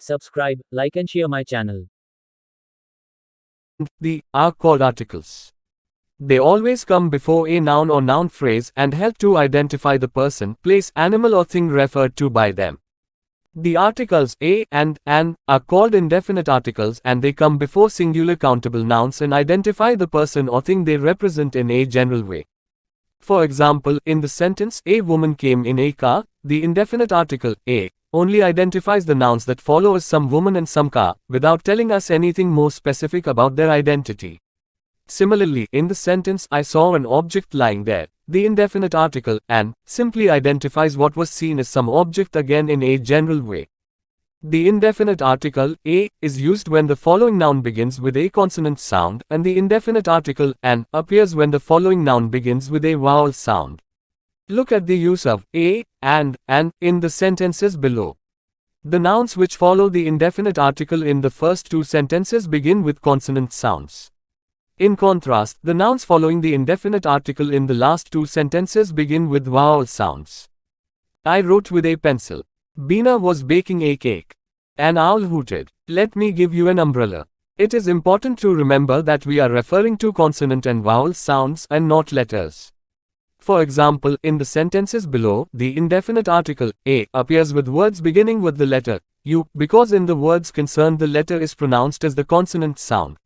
Subscribe, like and share my channel. The are called articles. They always come before a noun or noun phrase and help to identify the person, place, animal or thing referred to by them. The articles a and an are called indefinite articles and they come before singular countable nouns and identify the person or thing they represent in a general way. For example, in the sentence, a woman came in a car, the indefinite article a only identifies the nouns that follow as some woman and some car, without telling us anything more specific about their identity. Similarly, in the sentence, I saw an object lying there, the indefinite article an simply identifies what was seen as some object again in a general way. The indefinite article a is used when the following noun begins with a consonant sound, and the indefinite article an appears when the following noun begins with a vowel sound. Look at the use of a and an in the sentences below. The nouns which follow the indefinite article in the first two sentences begin with consonant sounds. In contrast, the nouns following the indefinite article in the last two sentences begin with vowel sounds. I wrote with a pencil. Beena was baking a cake. An owl hooted. Let me give you an umbrella. It is important to remember that we are referring to consonant and vowel sounds and not letters. For example, in the sentences below, the indefinite article a appears with words beginning with the letter u because in the words concerned the letter is pronounced as the consonant sound.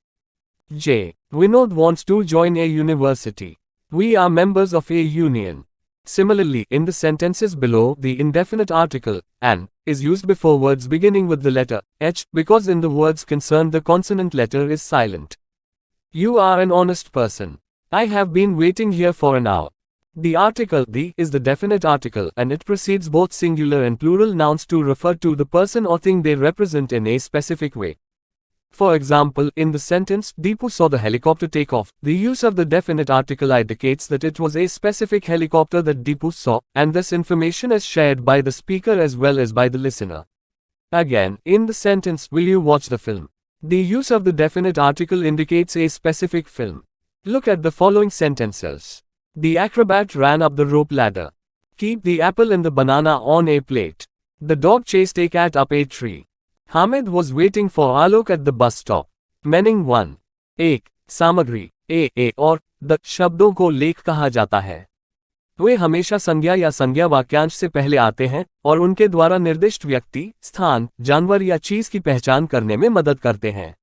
J. Vinod wants to join a university. We are members of a union. Similarly, in the sentences below, the indefinite article an is used before words beginning with the letter h because in the words concerned the consonant letter is silent. You are an honest person. I have been waiting here for an hour. The article the is the definite article and it precedes both singular and plural nouns to refer to the person or thing they represent in a specific way. For example, in the sentence, Deepu saw the helicopter take off, the use of the definite article indicates that it was a specific helicopter that Deepu saw, and this information is shared by the speaker as well as by the listener. Again, in the sentence, will you watch the film? The use of the definite article indicates a specific film. Look at the following sentences. The acrobat ran up the rope ladder. Keep the apple and the banana on a plate. The dog chased a cat up a tree. Hamid was waiting for Alok at the bus stop. Meaning 1. एक सामग्री ए और the शब्दों को लेख कहा जाता है। वे हमेशा संज्ञा या संज्ञा वाक्यांश से पहले आते हैं और उनके द्वारा निर्दिष्ट व्यक्ति, स्थान, जानवर या चीज की पहचान करने में मदद करते हैं।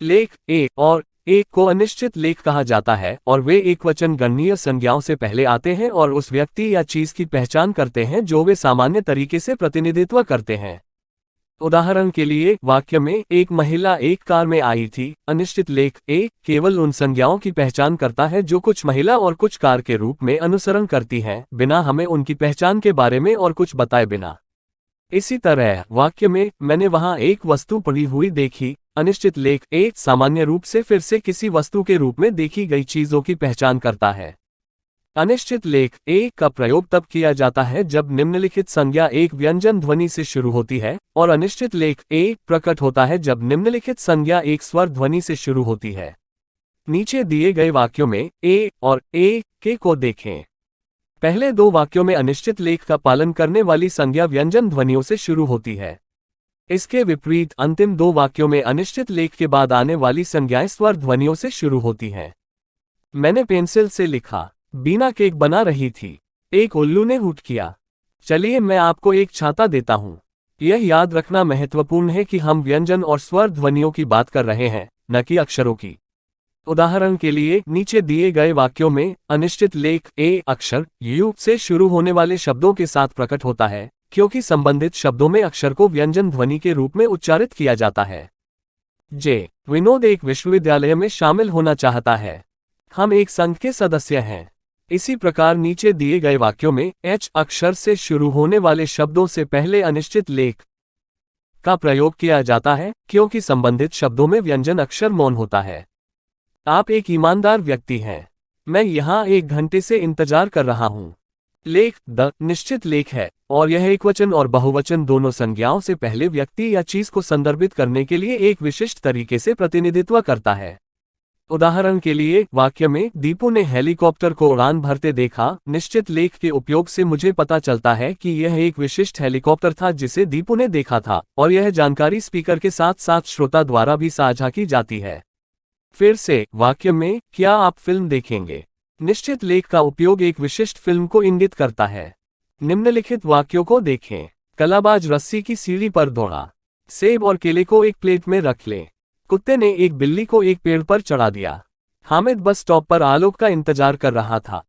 लेख ए और एक को अनिश्चित लेख कहा जाता है और वे एकवचन गणनीय संज्ञाओं से पहले आते हैं और उस व्यक्ति या चीज की पहचान करते हैं जो वे सामान्य तरीके से प्रतिनिधित्व करते हैं। उदाहरण के लिए, वाक्य में एक महिला एक कार में आई थी, अनिश्चित लेख ए केवल उन संज्ञाओं की पहचान करता है जो कुछ महिला और कुछ कार के रूप में अनुसरण करती हैं, बिना हमें उनकी पहचान के बारे में और कुछ बताए बिना। इसी तरह, वाक्य में मैंने वहां एक वस्तु पड़ी हुई देखी, अनिश्चित लेख ए सामान्य रूप से फिर से किसी वस्तु के रूप में देखी गई चीजों की पहचान करता है। अनिश्चित लेख ए का प्रयोग तब किया जाता है जब निम्नलिखित संज्ञा एक व्यंजन ध्वनि से शुरू होती है, और अनिश्चित लेख ए प्रकट होता है जब निम्नलिखित संज्ञा एक स्वर ध्वनि से शुरू होती है। नीचे दिए गए वाक्यों में ए और ए के को देखें। पहले दो वाक्यों में अनिश्चित लेख का पालन करने वाली संज्ञा व्यंजन ध्वनियों से शुरू होती है। इसके विपरीत अंतिम दो वाक्यों में अनिश्चित लेख के बाद आने वाली संज्ञाएं स्वर ध्वनियों से शुरू होती हैं। मैंने पेंसिल से लिखा। बीना केक बना रही थी। एक उल्लू ने हूट किया। चलिए मैं आपको एक छाता देता हूं। यह याद रखना महत्वपूर्ण है कि हम व्यंजन और स्वर ध्वनियों की बात कर रहे हैं, न कि अक्षरों की। उदाहरण के लिए, नीचे दिए गए वाक्यों में अनिश्चित लेख ए अक्षर यू से शुरू होने वाले शब्दों के साथ प्रकट होता है, क्योंकि संबंधित शब्दों में अक्षर को व्यंजन ध्वनि के रूप में उच्चारित किया जाता है। जे. विनोद एक विश्वविद्यालय में शामिल होना चाहता है। हम एक संघ के सदस्य हैं। इसी प्रकार नीचे दिए गए वाक्यों में एच अक्षर से शुरू होने वाले शब्दों से पहले अनिश्चित लेख का प्रयोग किया जाता है, क्योंकि संबंधित शब्दों में व्यंजन अक्षर मौन होता है। आप एक ईमानदार व्यक्ति हैं। मैं यहाँ 1 घंटे से इंतजार कर रहा हूँ। लेख द निश्चित लेख है और यह एकवचन और बहुवचन दोनों संज्ञाओं से पहले व्यक्ति या चीज को संदर्भित करने के लिए एक विशिष्ट तरीके से प्रतिनिधित्व करता है। उदाहरण के लिए वाक्य में दीपू ने हेलीकॉप्टर को उड़ान भरते देखा, निश्चित लेख के उपयोग से मुझे पता चलता है कि यह एक विशिष्ट हेलीकॉप्टर था जिसे दीपू ने देखा था, और यह जानकारी स्पीकर के साथ साथ श्रोता द्वारा भी साझा की जाती है। फिर से वाक्य में क्या आप फिल्म देखेंगे, निश्चित लेख का उपयोग एक विशिष्ट फिल्म को इंगित करता है। निम्नलिखित वाक्यों को देखें। कलाबाज रस्सी की सीढ़ी पर दौड़ा। सेब और केले को एक प्लेट में रख लें। कुत्ते ने एक बिल्ली को एक पेड़ पर चढ़ा दिया। हामिद बस स्टॉप पर आलोक का इंतजार कर रहा था।